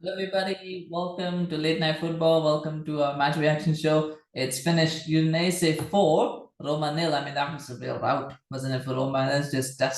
Hello, everybody. Welcome to Late Night Football. Welcome to our match reaction show. It's finished Udinese 4, Roma nil. I mean, that was a real rout, wasn't it, for Roma? That's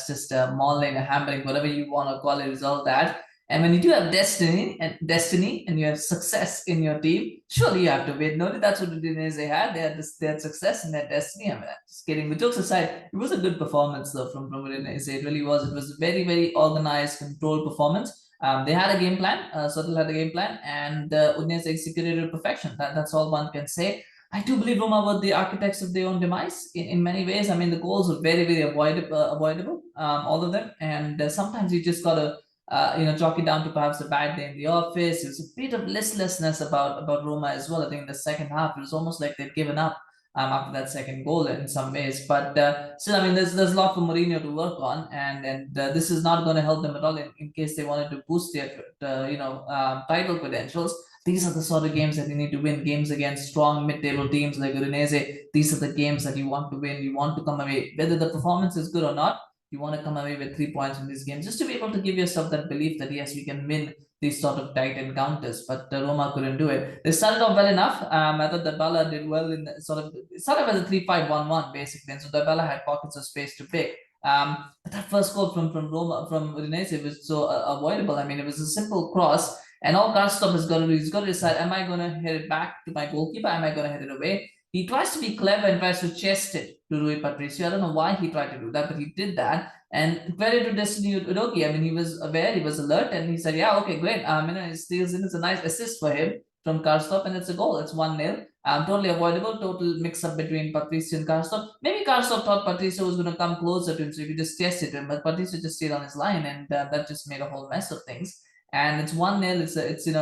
just a mauling, a hammering, whatever you want to call it, result that. And when you do have destiny, and you have success in your team, surely you have to win. No, that's what Udinese had. They had success in their destiny. I mean, just kidding. The jokes aside, it was a good performance though from Udinese. It really was. It was a very, very organized, controlled performance. They had a game plan. Sottil had a game plan, and Udinese executed it to perfection. That's all one can say. I do believe Roma were the architects of their own demise in many ways. I mean, the goals were very, very avoidable, all of them. And sometimes you just gotta, chalk it down to perhaps a bad day in the office. It was a bit of listlessness about Roma as well. I think in the second half, it was almost like they'd given up after that second goal in some ways. But still, I mean, there's a lot for Mourinho to work on, and this is not going to help them at all in case they wanted to boost their title credentials. These are the sort of games that you need to win. Games against strong mid-table teams like Udinese. These are the games that you want to win. You want to come away, whether the performance is good or not. You want to come away with 3 points in these games, just to be able to give yourself that belief that yes, we can win these sort of tight encounters, but Roma couldn't do it. They started off well enough. I thought that Dybala did well in sort of as a 3-5-1-1 basically, and so Dybala had pockets of space to pick. But that first goal from Roma from Udinese was so avoidable. I mean, it was a simple cross, and all Karsdorp has got to do is got to decide: am I going to hit it back to my goalkeeper? Am I going to hit it away? He tries to be clever and tries to chest it to Rui Patricio. I don't know why he tried to do that, but he did that. And credit to Destiny Udogie. I mean, he was aware, he was alert, and he said, "Yeah, okay, great. He steals in. It's a nice assist for him from Karsdorp, and it's a goal. It's 1-0. Totally avoidable. Total mix-up between Patricio and Karsdorp. Maybe Karsdorp thought Patricio was going to come closer to him, so he could just test it to him. But Patricio just stayed on his line, and that just made a whole mess of things. And it's 1-0.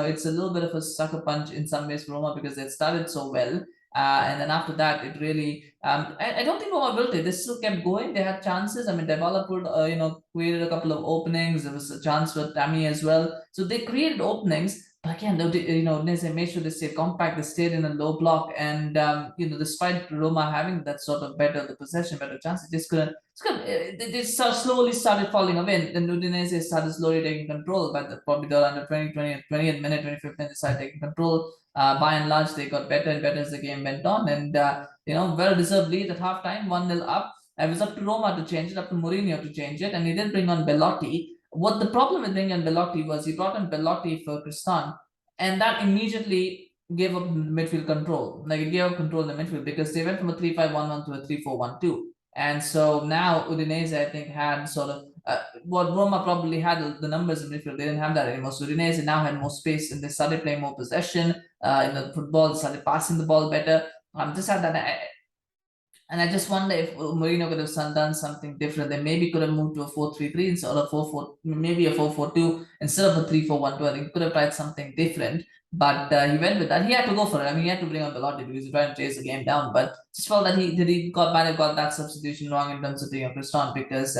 It's a little bit of a sucker punch in some ways for Roma because they started so well. And then after that, it really, I don't think Roma built it. They still kept going. They had chances. I mean, Dybala created a couple of openings. There was a chance for Tammy as well. So they created openings. But again, they made sure they stayed compact. They stayed in a low block, and despite Roma having that sort of the possession, better chance, they just couldn't. They slowly started falling away. Then Udinese started slowly taking control. But probably the under 20th minute, 25th minute, they started taking control. By and large, they got better and better as the game went on, and well deserved lead at halftime, 1-0 up. It was up to Roma to change it, up to Mourinho to change it, and he did bring on Belotti. What the problem with bringing on Belotti was he brought on Belotti for Cristante, and that immediately gave up midfield control. Like it gave up control in the midfield because they went from a 3-5-1-1 to a 3-4-1-2. And so now Udinese, I think, had sort of what Roma probably had the numbers in midfield. They didn't have that anymore. So Udinese now had more space and they started playing more possession in the football, started passing the ball better. Just had that. And I just wonder if Mourinho could have done something different. They maybe could have moved to a 4-3-3 instead of 4-4, maybe a 4-4-2 instead of a 3-4-1-2. I think he could have tried something different, but he went with that. He had to go for it. I mean, he had to bring on Belotti because he tried to chase the game down. But just felt that might have got that substitution wrong in terms of the Cristante because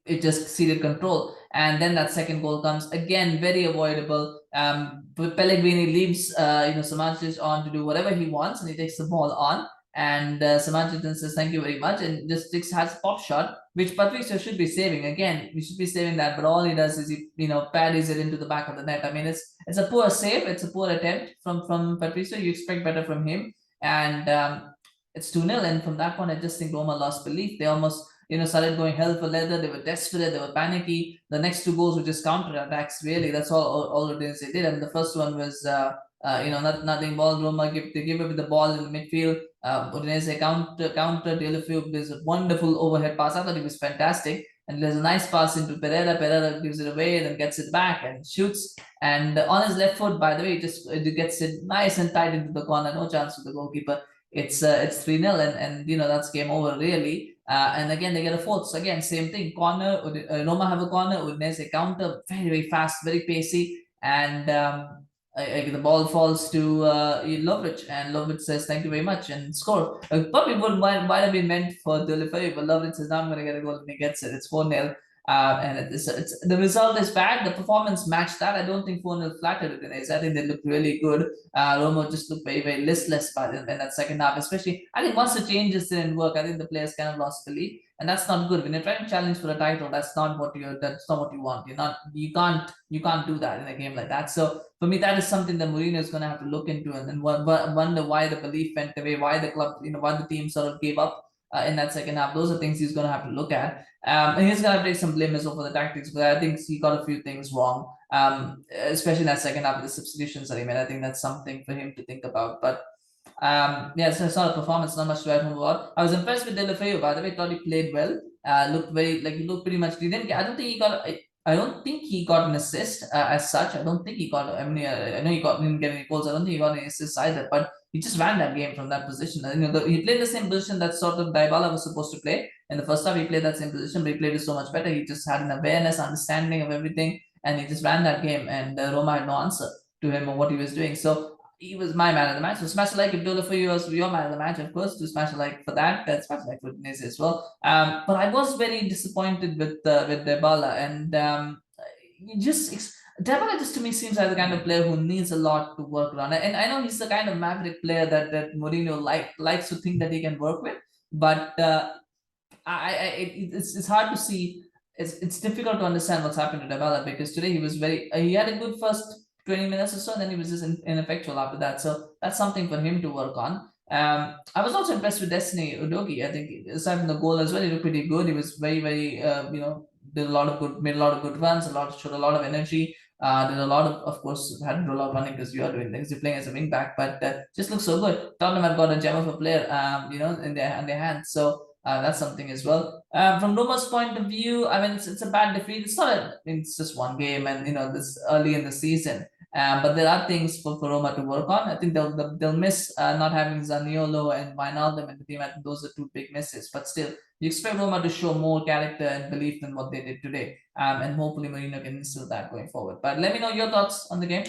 it just ceded control. And then that second goal comes again, very avoidable. Pellegrini leaves Samardzic on to do whatever he wants, and he takes the ball on. And Samardzic then says, "Thank you very much," and just has pop shot, which Patricio should be saving. Again, we should be saving that, but all he does is he parries it into the back of the net. I mean, it's a poor save, it's a poor attempt from Patricio. You expect better from him, and it's 2-0. And from that point, I just think Roma lost belief. They almost started going hell for leather. They were desperate. They were panicky. The next two goals were just counter attacks. Really, that's all it is they did. And the first one was, nothing. Ball Roma they give it the ball in the midfield. Udinese counter Deulofeu. There's a wonderful overhead pass. I thought it was fantastic. And there's a nice pass into Pereyra. Pereyra gives it away, then gets it back and shoots. And on his left foot, by the way, it gets it nice and tight into the corner. No chance for the goalkeeper. It's 3-0, and that's game over really. And again, they get a fourth. So again, same thing. Corner. Roma have a corner. Udinese counter. Very, very fast, very pacey. And the ball falls to Lovric, and Lovric says, "Thank you very much," and score. Probably might have been meant for Deulofeu, but Lovric says, "No, I'm going to get a goal," and he gets it. It's 4-0. And the result is bad. The performance matched that. I don't think 4-0 flattered Udinese. I think they looked really good. Roma just looked very, very listless in that second half, especially. I think once the changes didn't work, I think the players kind of lost belief, and that's not good. When you're trying to challenge for a title, that's not what you want. You can't do that in a game like that. So for me, that is something that Mourinho is going to have to look into and wonder why the belief went away, why the club, why the team sort of gave up in that second half. Those are things he's going to have to look at. And he's going to take some blame as well for the tactics, but I think he got a few things wrong, especially in that second half with the substitutions that he made. I think that's something for him to think about. But yeah, it's not a performance, not much to write home about. I was impressed with Deulofeu, by the way. Thought he played well. Looked very he looked pretty much. He didn't. I don't think he got. I don't think he got an assist as such. I don't think he got. I mean, I know didn't get any goals. I don't think he got any assists either. But he just ran that game from that position. He played the same position that sort of Dybala was supposed to play. In the first half, he played that same position, but he played it so much better. He just had an awareness, understanding of everything, and he just ran that game. And Roma had no answer to him or what he was doing. So he was my man of the match. So smash a like if Deulofeu was your man of the match, of course. To smash a like for that, that's smash a like for Udinese as well. But I was very disappointed with Dybala, and Dybala just to me seems like the kind of player who needs a lot to work on. And I know he's the kind of maverick player that Mourinho likes to think that he can work with, but it's hard to see. It's difficult to understand what's happened to Dybala, because today he had a good first 20 minutes or so, and then he was just ineffectual after that. So that's something for him to work on. I was also impressed with Destiny Udogie. I think aside from the goal as well, he looked pretty good. He was very, very, made a lot of good runs, showed a lot of energy. Did a lot of course, had to do a lot of running because you are doing things. You're playing as a wing back, but just looks so good. Tottenham have got a gem of a player, in their hands. So that's something as well. From Roma's point of view, I mean, it's a bad defeat. It's just one game, and this early in the season. But there are things for Roma to work on. I think they'll miss not having Zaniolo and Wijnaldum in the team. I think those are two big misses. But still, you expect Roma to show more character and belief than what they did today. And hopefully Mourinho can instill that going forward. But let me know your thoughts on the game.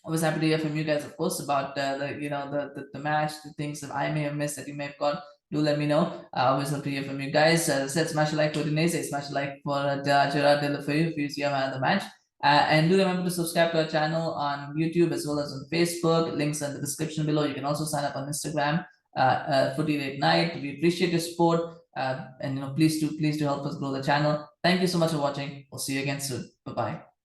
I was happy to hear from you guys, of course, about the match, the things that I may have missed that you may have got. Do let me know. I always love to hear from you guys. As I said, smash a like for Udinese, smash a like for Gerard Deulofeu if you see a man of the match. And do remember to subscribe to our channel on YouTube as well as on Facebook. Links in the description below. You can also sign up on Instagram, Footy Late Night. We appreciate your support. And please do help us grow the channel. Thank you so much for watching. We'll see you again soon. Bye bye.